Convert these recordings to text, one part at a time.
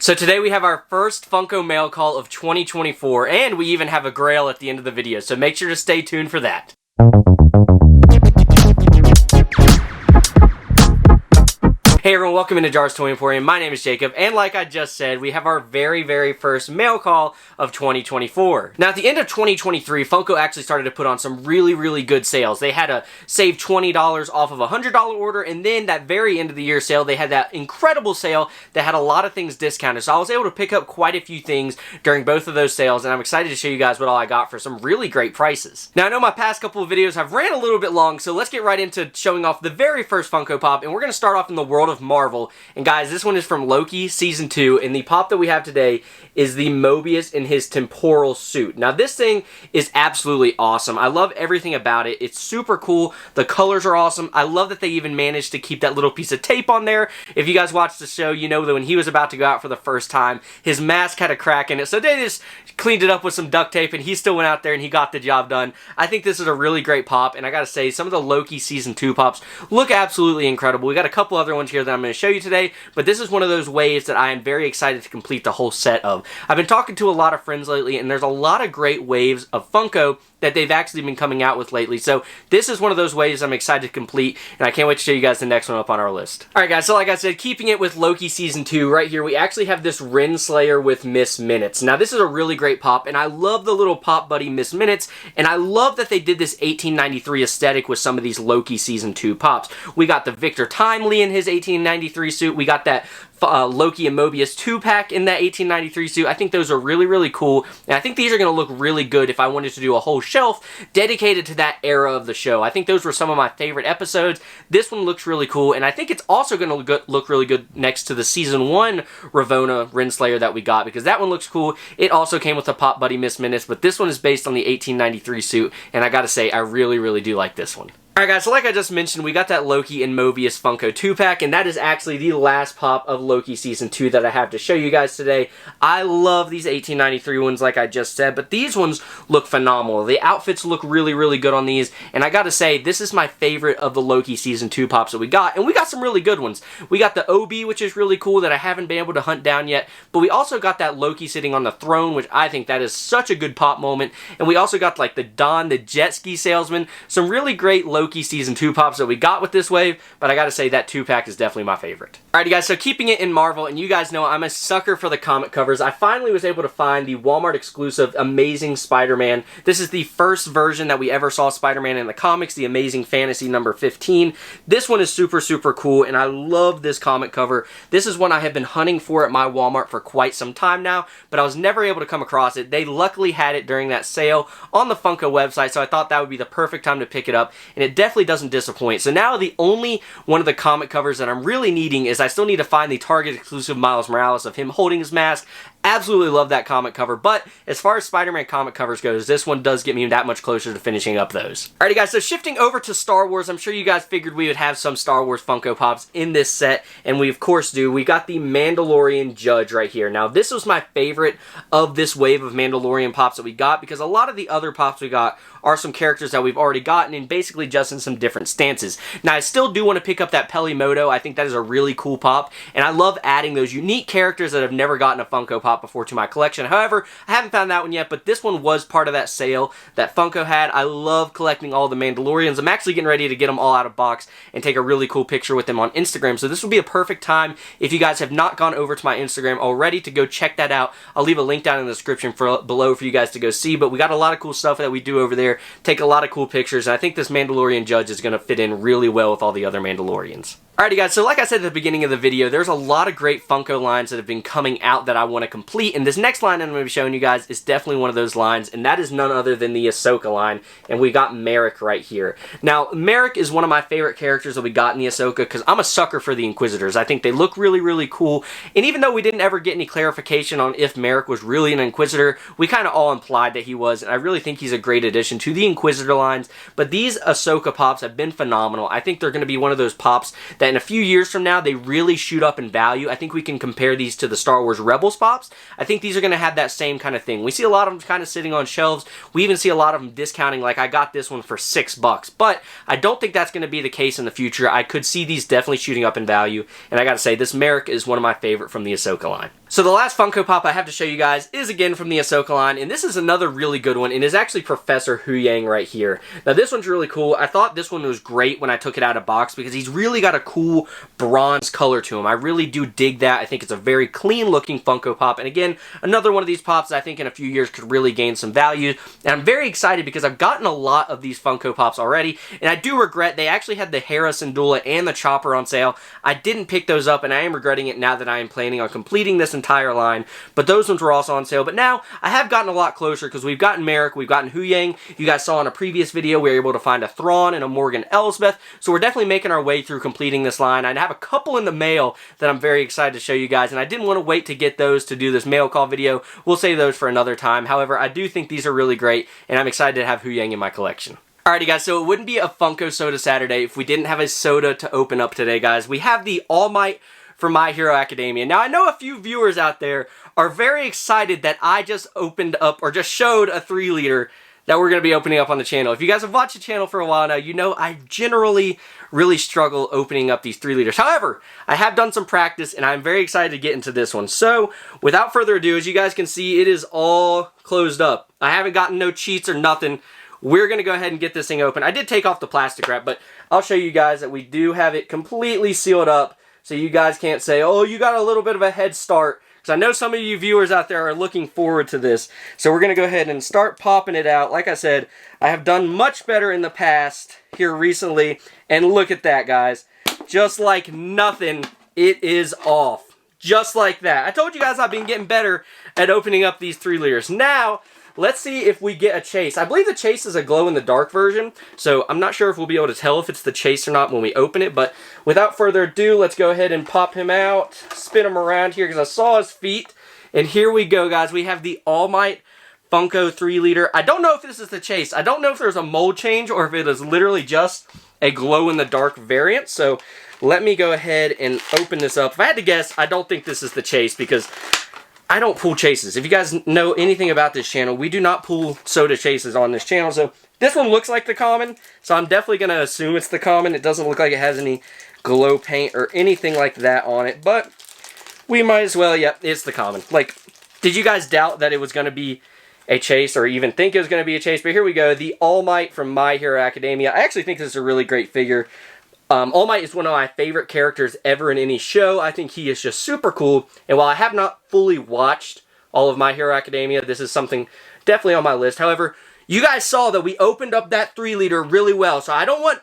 So today we have our first Funko mail call of 2024, and we even have a Grail at the end of the video, so make sure to stay tuned for that. Hey everyone, welcome into Jar's Toy Emporium. My name is Jacob, and like I just said, we have our very first mail call of 2024. Now, at the end of 2023, Funko actually started to put on some really good sales. They had a save $20 off of a $100 order, and then that very end of the year sale, they had that incredible sale that had a lot of things discounted. So I was able to pick up quite a few things during both of those sales, and I'm excited to show you guys what all I got for some really great prices. Now, I know my past couple of videos have ran a little bit long, so let's get right into showing off the very first Funko Pop, and we're going to start off in the world of Marvel. And guys, this one is from Loki Season 2, and the pop that we have today is the Mobius in his temporal suit. Now, this thing is absolutely awesome. I love everything about it. It's super cool. The colors are awesome. I love that they even managed to keep that little piece of tape on there. If you guys watched the show, you know that when he was about to go out for the first time, his mask had a crack in it, so they just cleaned it up with some duct tape, and he still went out there and he got the job done. I think this is a really great pop, and I gotta say, some of the Loki Season 2 pops look absolutely incredible. We got a couple other ones here that I'm going to show you today, but this is one of those waves that I am very excited to complete the whole set of. I've been talking to a lot of friends lately, and there's a lot of great waves of Funko that they've actually been coming out with lately. So this is one of those waves I'm excited to complete, and I can't wait to show you guys the next one up on our list. Alright guys, so like I said, keeping it with Loki Season 2, right here we actually have this Renslayer with Miss Minutes. Now this is a really great pop, and I love the little pop buddy Miss Minutes, and I love that they did this 1893 aesthetic with some of these Loki Season 2 pops. We got the Victor Timely in his 1893 suit, we got that Loki and Mobius 2-pack in that 1893 suit. I think those are really cool, and I think these are going to look really good if I wanted to do a whole shelf dedicated to that era of the show. I think those were some of my favorite episodes. This one looks really cool, and I think it's also going to look really good next to the Season 1 Ravonna Renslayer that we got, because that one looks cool. It also came with a Pop Buddy Miss Minutes, but this one is based on the 1893 suit, and I gotta say, I really do like this one. Alright guys, so like I just mentioned, we got that Loki and Mobius Funko 2-pack, and that is actually the last pop of Loki Season 2 that I have to show you guys today. I love these 1893 ones like I just said, but these ones look phenomenal. The outfits look really good on these, and I gotta say, this is my favorite of the Loki Season 2 pops that we got, and we got some really good ones. We got the OB, which is really cool, that I haven't been able to hunt down yet, but we also got that Loki sitting on the throne, which I think that is such a good pop moment, and we also got like the Don, the jet ski salesman, some really great Loki Season 2 pops that we got with this wave, but I gotta say that 2-pack is definitely my favorite. Alrighty guys, so keeping it in Marvel, and you guys know I'm a sucker for the comic covers, I finally was able to find the Walmart exclusive Amazing Spider-Man. This is the first version that we ever saw Spider-Man in the comics, the Amazing Fantasy number 15. This one is super cool, and I love this comic cover. This is one I have been hunting for at my Walmart for quite some time now, but I was never able to come across it. They luckily had it during that sale on the Funko website, so I thought that would be the perfect time to pick it up, and it definitely doesn't disappoint. So now the only one of the comic covers that I'm really needing is I still need to find the Target exclusive Miles Morales of him holding his mask. Absolutely love that comic cover, but as far as Spider-Man comic covers goes, this one does get me that much closer to finishing up those. Alrighty guys, so shifting over to Star Wars, I'm sure you guys figured we would have some Star Wars Funko Pops in this set, and we of course do. We got the Mandalorian Judge right here. Now this was my favorite of this wave of Mandalorian pops that we got, because a lot of the other pops we got are some characters that we've already gotten, and basically just in some different stances. Now I still do want to pick up that Pelimoto. I think that is a really cool pop, and I love adding those unique characters that have never gotten a Funko Pop before to my collection. However, I haven't found that one yet, but this one was part of that sale that Funko had. I love collecting all the Mandalorians. I'm actually getting ready to get them all out of box and take a really cool picture with them on Instagram, so this would be a perfect time if you guys have not gone over to my Instagram already to go check that out. I'll leave a link down in the description below for you guys to go see, but we got a lot of cool stuff that we do over there, take a lot of cool pictures, and I think this Mandalorian Judge is going to fit in really well with all the other Mandalorians. Alrighty guys, so like I said at the beginning of the video, there's a lot of great Funko lines that have been coming out that I want to complete, and this next line I'm going to be showing you guys is definitely one of those lines, and that is none other than the Ahsoka line, and we got Merrick right here. Now, Merrick is one of my favorite characters that we got in the Ahsoka, because I'm a sucker for the Inquisitors. I think they look really cool, and even though we didn't ever get any clarification on if Merrick was really an Inquisitor, we kind of all implied that he was, and I really think he's a great addition to the Inquisitor lines, but these Ahsoka pops have been phenomenal. I think they're going to be one of those pops that in a few years from now, they really shoot up in value. I think we can compare these to the Star Wars Rebels pops. I think these are going to have that same kind of thing. We see a lot of them kind of sitting on shelves. We even see a lot of them discounting, like I got this one for $6, but I don't think that's going to be the case in the future. I could see these definitely shooting up in value, and I gotta say, this Merrick is one of my favorite from the Ahsoka line. So the last Funko Pop I have to show you guys is again from the Ahsoka line, and this is another really good one, and is actually Professor Huyang right here. Now this one's really cool. I thought this one was great when I took it out of box because he's really got a cool bronze color to him. I really do dig that. I think it's a very clean looking Funko Pop, and again, another one of these Pops that I think in a few years could really gain some value, and I'm very excited because I've gotten a lot of these Funko Pops already, and I do regret they actually had the Hera Syndulla and the Chopper on sale. I didn't pick those up, and I am regretting it now that I am planning on completing this entire line, but those ones were also on sale. But now I have gotten a lot closer because we've gotten Merrick, we've gotten Huyang. You guys saw in a previous video we were able to find a Thrawn and a Morgan Elsbeth, so we're definitely making our way through completing this line. I have a couple in the mail that I'm very excited to show you guys, and I didn't want to wait to get those to do this mail call video. We'll save those for another time. However, I do think these are really great, and I'm excited to have Huyang in my collection. Alrighty guys, so it wouldn't be a Funko Soda Saturday if we didn't have a soda to open up today, guys. We have the All Might from My Hero Academia. Now, I know a few viewers out there are very excited that I just opened up, or just showed a 3-liter that we're going to be opening up on the channel. If you guys have watched the channel for a while now, you know I generally really struggle opening up these 3-liters. However, I have done some practice, and I'm very excited to get into this one. So, without further ado, as you guys can see, it is all closed up. I haven't gotten no cheats or nothing. We're going to go ahead and get this thing open. I did take off the plastic wrap, but I'll show you guys that we do have it completely sealed up, so you guys can't say, oh, you got a little bit of a head start, because I know some of you viewers out there are looking forward to this. So we're going to go ahead and start popping it out. Like I said, I have done much better in the past here recently, and look at that, guys. Just like nothing, it is off. Just like that. I told you guys I've been getting better at opening up these 3-liters. Now, let's see if we get a chase. I believe the chase is a glow-in-the-dark version, so I'm not sure if we'll be able to tell if it's the chase or not when we open it, but without further ado, let's go ahead and pop him out, spin him around here, because I saw his feet, and here we go, guys. We have the All Might Funko 3-liter. I don't know if this is the chase. I don't know if there's a mold change or if it is literally just a glow-in-the-dark variant, so let me go ahead and open this up. If I had to guess, I don't think this is the chase, because I don't pull chases. If you guys know anything about this channel, we do not pull soda chases on this channel. So this one looks like the common, so I'm definitely going to assume it's the common. It doesn't look like it has any glow paint or anything like that on it, but we might as well, yep, it's the common. Like, did you guys doubt that it was going to be a chase or even think it was going to be a chase? But here we go, the All Might from My Hero Academia. I actually think this is a really great figure. All Might is one of my favorite characters ever in any show. I think he is just super cool. And while I have not fully watched all of My Hero Academia, this is something definitely on my list. However, you guys saw that we opened up that 3-liter really well. So I don't want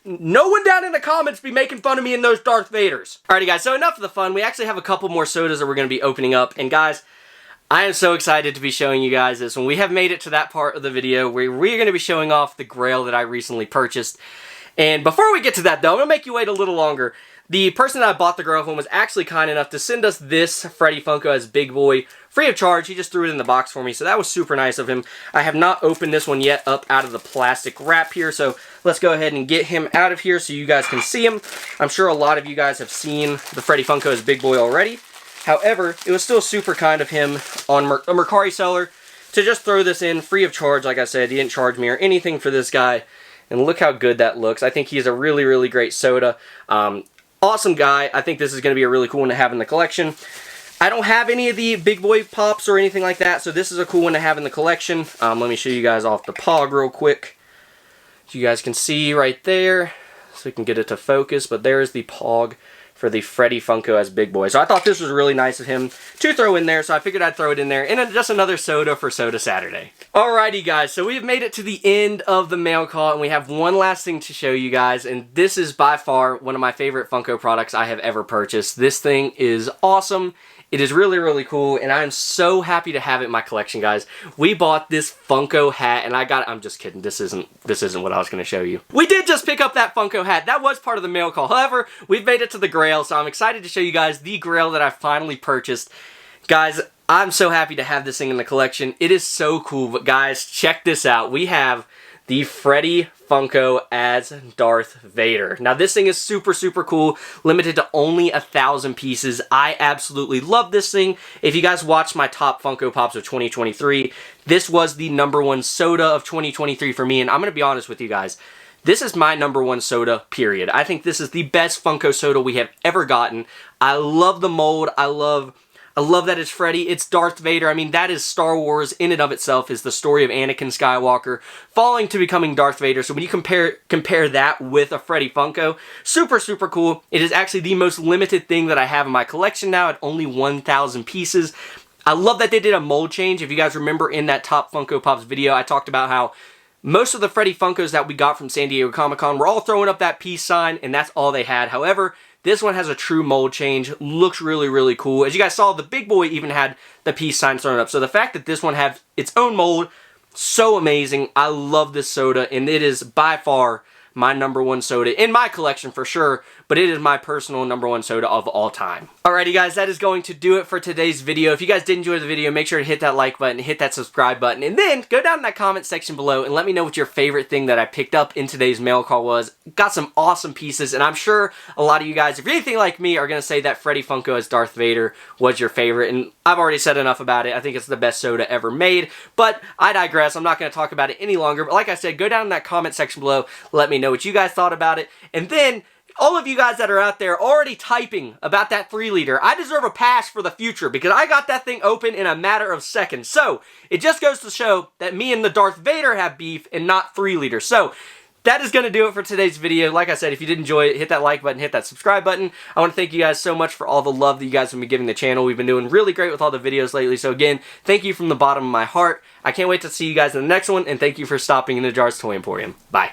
no one down in the comments be making fun of me in those Darth Vaders. Alrighty guys, so enough of the fun. We actually have a couple more sodas that we're going to be opening up. And guys, I am so excited to be showing you guys this one. We have made it to that part of the video where we're going to be showing off the Grail that I recently purchased. And before we get to that, though, I'm going to make you wait a little longer. The person that I bought the Grail from was actually kind enough to send us this Freddy Funko as Big Boy free of charge. He just threw it in the box for me, so that was super nice of him. I have not opened this one yet up out of the plastic wrap here, so let's go ahead and get him out of here so you guys can see him. I'm sure a lot of you guys have seen the Freddy Funko as Big Boy already. However, it was still super kind of him on a Mercari seller to just throw this in free of charge. Like I said, he didn't charge me or anything for this guy. And look how good that looks. I think he's a really, really great soda. Awesome guy. I think this is going to be a really cool one to have in the collection. I don't have any of the Big Boy Pops or anything like that, so this is a cool one to have in the collection. Let me show you guys off the Pog real quick. So you guys can see right there. So we can get it to focus, but there's the Pog for the Freddy Funko as Big Boy. So I thought this was really nice of him to throw in there, so I figured I'd throw it in there. And just another soda for Soda Saturday. Alrighty guys, so we've made it to the end of the mail call, and we have one last thing to show you guys, and this is by far one of my favorite Funko products I have ever purchased. This thing is awesome. It is really, really cool, and I'm so happy to have it in my collection, guys. We bought this Funko hat, and I'm just kidding. This isn't what I was going to show you. We did just pick up that Funko hat. That was part of the mail call. However, we've made it to the Grail, so I'm excited to show you guys the Grail that I finally purchased. Guys, I'm so happy to have this thing in the collection. It is so cool, but guys, check this out. We have the Freddy Funko as Darth Vader. Now this thing is super, super cool, limited to only 1,000 pieces. I absolutely love this thing. If you guys watched my top Funko Pops of 2023, this was the #1 soda of 2023 for me, and I'm going to be honest with you guys. This is my #1 soda, period. I think this is the best Funko soda we have ever gotten. I love the mold. I love I love that it's Freddy. It's Darth Vader. I mean, that is Star Wars in and of itself, is the story of Anakin Skywalker falling to becoming Darth Vader. So when you compare that with a Freddy Funko, super, super cool. It is actually the most limited thing that I have in my collection now at only 1,000 pieces. I love that they did a mold change. If you guys remember in that Top Funko Pops video, I talked about how most of the Freddy Funkos that we got from San Diego Comic-Con were all throwing up that peace sign, and that's all they had. However, this one has a true mold change. Looks really, really cool. As you guys saw, the big boy even had the peace sign thrown up. So the fact that this one has its own mold, so amazing. I love this soda, and it is by far my #1 soda in my collection for sure, but it is my personal #1 soda of all time. Alrighty guys, that is going to do it for today's video. If you guys did enjoy the video, make sure to hit that like button, hit that subscribe button, and then go down in that comment section below and let me know what your favorite thing that I picked up in today's mail call was. Got some awesome pieces, and I'm sure a lot of you guys, if you're anything like me, are going to say that Freddy Funko as Darth Vader was your favorite, and I've already said enough about it. I think it's the best soda ever made, but I digress. I'm not going to talk about it any longer, but like I said, go down in that comment section below, let me know what you guys thought about it, and then all of you guys that are out there already typing about that 3-liter, I deserve a pass for the future because I got that thing open in a matter of seconds. So, it just goes to show that me and the Darth Vader have beef and not 3-liter. So, that is going to do it for today's video. Like I said, if you did enjoy it, hit that like button, hit that subscribe button. I want to thank you guys so much for all the love that you guys have been giving the channel. We've been doing really great with all the videos lately. So again, thank you from the bottom of my heart. I can't wait to see you guys in the next one, and thank you for stopping in the Jars Toy Emporium. Bye.